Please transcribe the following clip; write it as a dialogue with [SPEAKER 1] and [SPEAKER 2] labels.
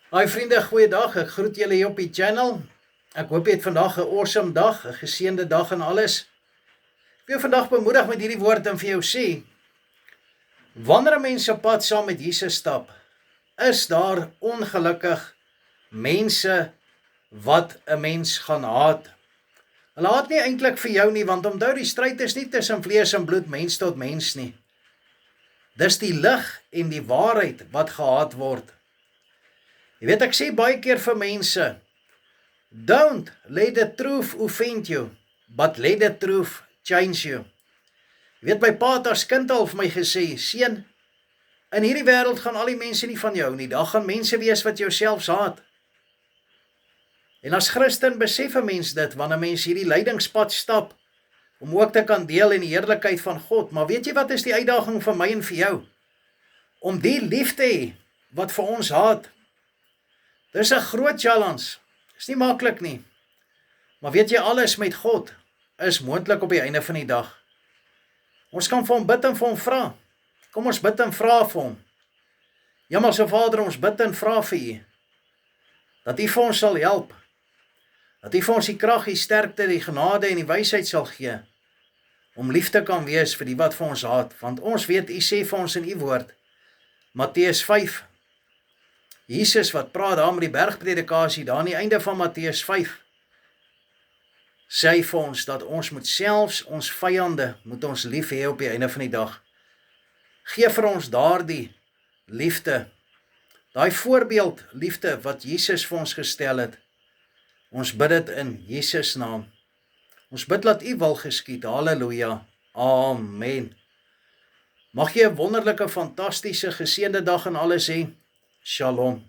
[SPEAKER 1] Hi vriende, goeiedag. Ek groet julle hier op die channel. Ek hoop jy het vandag 'n awesome dag, 'n geseënde dag en alles. Ek wil jou vandag bemoedig met hierdie woord en vir jou sê, wanneer 'n mens op pad saam met Jesus stap, is daar ongelukkig mense wat 'n mens gaan haat. Hulle haat nie eintlik vir jou nie, want onthou die stryd is nie tussen vlees en bloed, mens tot mens nie. Dis die lig en die waarheid wat gehaat word. Jy weet, ek sê baie keer vir mense, don't let the truth offend you, but let the truth change you. Jy weet, my pa het as kind al vir my gesê, seun, in hierdie wêreld gaan al die mense nie van jou nie, daar gaan mense wees wat jou selfs haat. En as Christen besef 'n mens dit, wanneer mens hierdie lydingspad stap, om ook te kan deel in die heerlikheid van God. Maar weet jy wat is die uitdaging vir my en vir jou? Om die lief te hê wat vir ons haat. Dis 'n groot challenge. Dis nie maklik nie. Maar weet jy, alles met God is moontlik op die einde van die dag. Ons kan vir hom bid en vir hom vra. Kom ons bid en vra vir hom. Hemelse Vader, ons bid en vra vir U, dat U vir ons sal help. Dat U vir ons die krag, die sterkte, die genade en die wysheid sal gee, om lief te kan wees vir die wat vir ons haat. Want ons weet, U sê vir ons in U woord, Matteus 5, Jesus wat praat daar met die bergpredikasie, daar aan die einde van Matteus 5, sê hy vir ons, dat ons moet selfs ons vyande, moet ons lief hê op die einde van die dag. Gee vir ons daardie liefde, daai voorbeeld liefde wat Jesus vir ons gestel het. Ons bid dit in Jesus naam. Ons bid dat U wil geskied. Halleluja. Amen. Mag jy 'n wonderlike, fantastiese, geseënde dag en alles hê. Shalom.